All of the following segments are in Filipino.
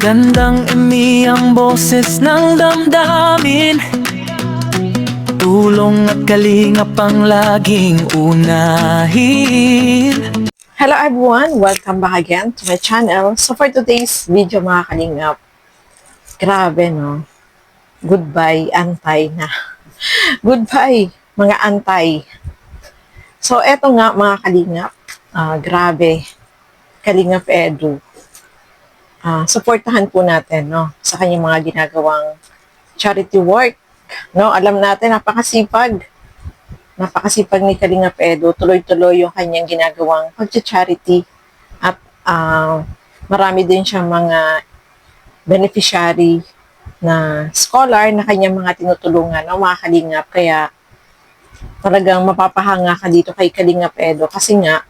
Magandang ang boses ng damdamin. Tulong at kalingap ang laging unahin. Hello everyone! Welcome back again to my channel. So for today's video mga kalingap, grabe no? Goodbye, antay na. Goodbye, mga antay. So eto nga mga kalingap, grabe, Kalingap Edu. Supportahan po natin no, sa kanyang mga ginagawang charity work. No, alam natin, napakasipag ni Kalingap Edu. Tuloy-tuloy yung kanyang ginagawang pag-charity. At marami din siyang mga beneficiary na scholar na kanyang mga tinutulungan, no, mga kalingap. Kaya talagang mapapahanga ka dito kay Kalingap Edu kasi nga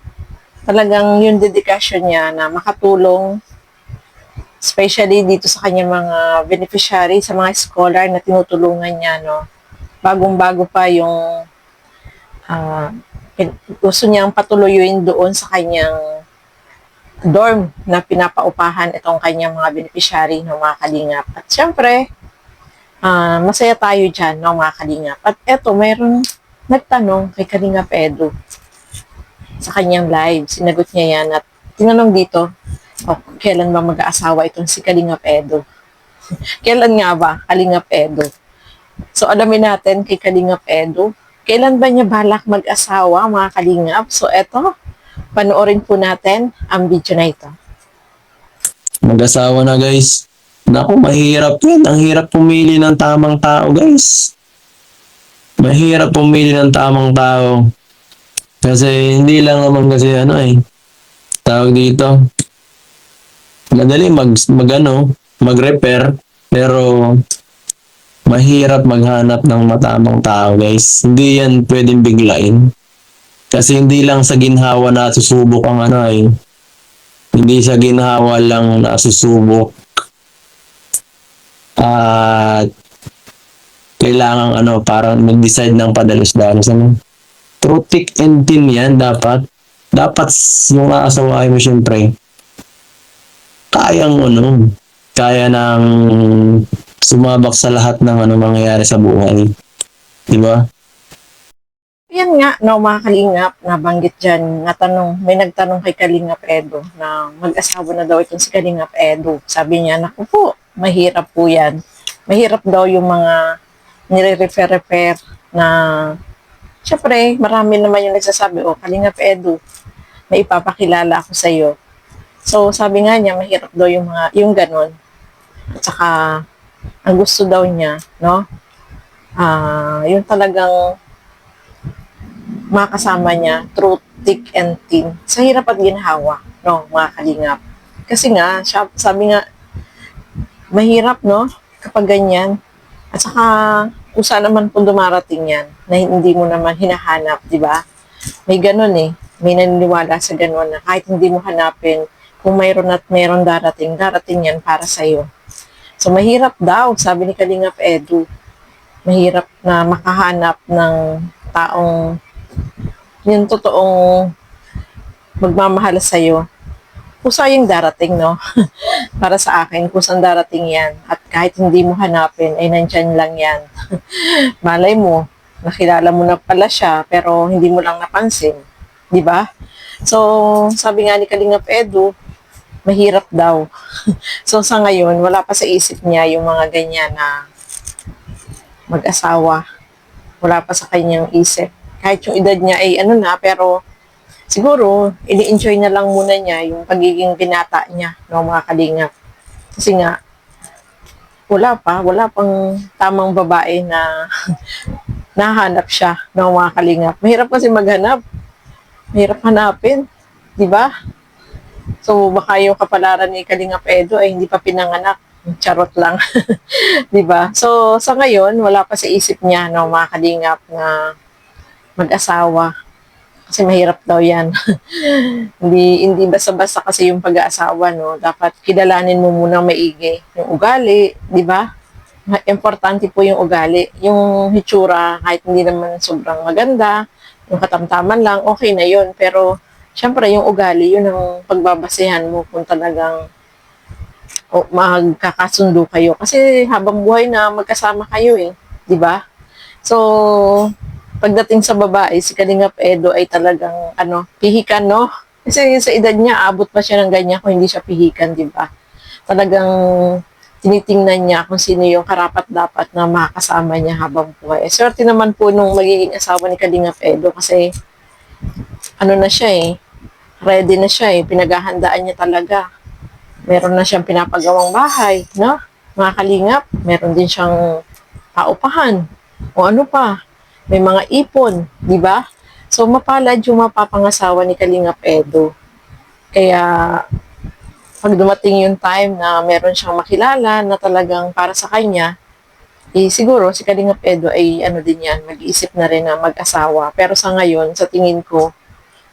talagang yung dedikasyon niya na makatulong, especially dito sa kanyang mga beneficiary, sa mga scholar na tinutulungan niya, no. Bagong-bago pa yung gusto niyang patuluyuin doon sa kanyang dorm na pinapaupahan itong kanyang mga beneficiary, no, mga kalingap. At syempre, masaya tayo dyan, no, mga kalingap. At eto, mayroon nagtanong kay Kalingap Edu sa kanyang live. Sinagot niya yan at tinanong dito, kailan ba mag-aasawa itong si Kalingap Edu? Kailan nga ba, Kalingap Edu? So, alamin natin kay Kalingap Edu, kailan ba niya balak mag-asawa, mga kalingap? So, eto, panoorin po natin ang video na ito. Mag-asawa na guys. Naku, mahirap yan. Ang hirap pumili ng tamang tao guys. Mahirap pumili ng tamang tao. Kasi hindi lang naman kasi tawag dito. Madali mag-repair, pero mahirap maghanap ng matamang tao guys. Hindi yan pwedeng biglain. Kasi hindi lang sa ginhawa na susubok ang Hindi sa ginhawa lang na susubok. At kailangan parang mag-decide ng padalos-dalos. Through thick and thin yan dapat. Dapat yung aasawahin mo syempre. Kaya nang sumabak sa lahat ng mangyayari sa buhay. Di ba? Yan nga, no, mga kalingap, nabanggit dyan, may nagtanong kay Kalingap Edu na mag-asawa na daw itong si Kalingap Edu. Sabi niya, naku po, mahirap po yan. Mahirap daw yung mga nire-refer na, syempre, marami naman yung nagsasabi, Kalingap Edu, may ipapakilala ako sa iyo. So, sabi nga niya, mahirap daw yung ganon. At saka, ang gusto daw niya, no, yung talagang makasama niya through thick and thin. Sa hirap at ginhawa, no, mga kalingap. Kasi nga, sabi nga, mahirap, no, kapag ganyan. At saka, kung saan naman po dumarating yan, na hindi mo naman hinahanap, di ba? May ganun may naniniwala sa ganun na kahit hindi mo hanapin, kung mayroon at mayroon darating yan para sa'yo. So, mahirap daw, sabi ni Kalingap Edu, mahirap na makahanap ng taong yung totoong magmamahal sa'yo. Kusa yung darating, no? Para sa akin, kusang darating yan. At kahit hindi mo hanapin, ay nandyan lang yan. Malay mo, nakilala mo na pala siya, pero hindi mo lang napansin. Di ba? So, sabi nga ni Kalingap Edu, mahirap daw. So, sa ngayon, wala pa sa isip niya yung mga ganyan na mag-asawa. Wala pa sa kanyang isip. Kahit yung edad niya ay pero siguro, ini-enjoy na lang muna niya yung pagiging binata niya, no, mga kalingap. Kasi nga, wala pang tamang babae na nahanap siya, no, mga kalingap. Mahirap kasi maghanap. Mahirap hanapin, di ba? So, baka yung kapalaran ni Kalingap Edu ay hindi pa pinanganak. Charot lang. Di ba? So, sa ngayon, wala pa sa isip niya, no, mga kalingap, na mag-asawa. Kasi mahirap daw yan. hindi basta-basta kasi yung pag-aasawa, no. Dapat kilalanin mo muna maigi. Yung ugali, di ba? Importante po yung ugali. Yung hitsura, kahit hindi naman sobrang maganda, yung katamtaman lang, okay na yun. Pero, syempre, yung ugali, yun ang pagbabasehan mo kung talagang o magkakasundo kayo. Kasi habang buhay na magkasama kayo eh. Di ba? So, pagdating sa babae, si Kalingap Edo ay talagang, pihikan, no? Kasi sa edad niya, abot pa siya ng ganyan kung hindi siya pihikan, di ba? Talagang tinitingnan niya kung sino yung karapat-dapat na makakasama niya habang buhay. Swerte naman po nung magiging asawa ni Kalingap Edo kasi na siya eh, ready na siya eh, pinaghahandaan niya talaga. Meron na siyang pinapagawang bahay, no? Mga Kalingap, meron din siyang paupahan, o ano pa, may mga ipon, di ba? So, mapalad yung mapapangasawa ni Kalingap Edo. Kaya, pag dumating yung time na meron siyang makilala na talagang para sa kanya, siguro si Kalingap Edo ay din yan, mag-iisip na rin na mag-asawa. Pero sa ngayon, sa tingin ko,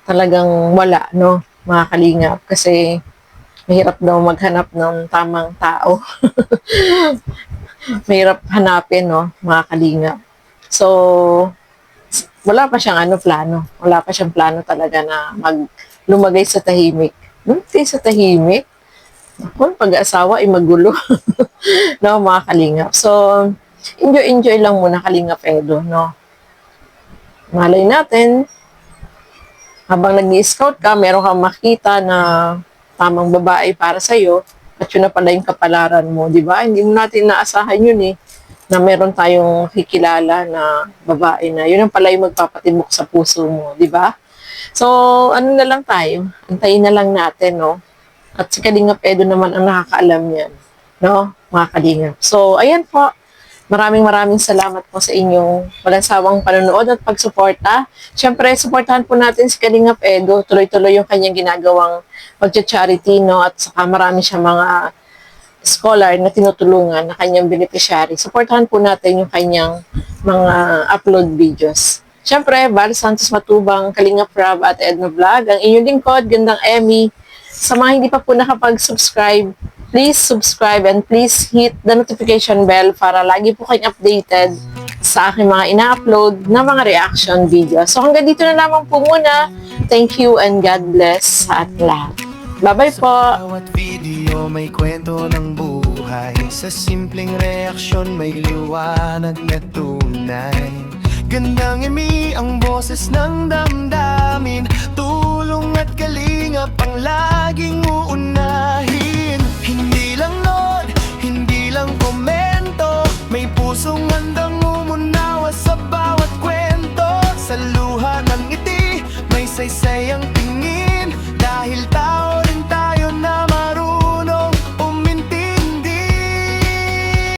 talagang wala, no, mga Kalingap. Kasi mahirap daw maghanap ng tamang tao. Mahirap hanapin, no, mga Kalingap. So, wala pa siyang plano. Wala pa siyang plano talaga na lumagay sa tahimik. Lumagay sa tahimik? Kung pag-aasawa ay magulo. No, mga Kalingap. So, enjoy lang muna Kalingap Edo, no? Malay natin, habang nag-i-scout ka, meron kang makita na tamang babae para sa'yo, at yun na pala yung kapalaran mo, di ba? Hindi mo natin naasahan yun eh, na meron tayong kikilala na babae na yun ang pala yung magpapatibok sa puso mo, di ba? So, na lang tayo? Antayin na lang natin, no? At si Kalingap Edo naman ang nakakaalam yan, no? Mga Kalingap. So, ayan po. Maraming salamat po sa inyong walang panonood at pagsuporta. Siyempre, suportahan po natin si Kalingap Edo. Tuloy-tuloy yung kanyang ginagawang pag-charity, no? At saka marami siyang mga scholar na tinutulungan na kanyang beneficiary. Suportahan po natin yung kanyang mga upload videos. Siyempre, Val Santos Matubang, Kalingap Rob at Edna Vlog. Ang inyong lingkod, Gandang Emmy. Sa mga hindi pa po nakapag-subscribe, please subscribe and please hit the notification bell para lagi po kayong updated sa aking mga ina-upload na mga reaction videos. So hanggang dito na lamang po muna. Thank you and God bless sa at lahat. Bye-bye po! Bawat video may kwento ng buhay. Sa simpleng reaksyon may liwanag na tunay. Gandang imi ang boses ng damdamin. Tulong at kalingap ang laging uunahin.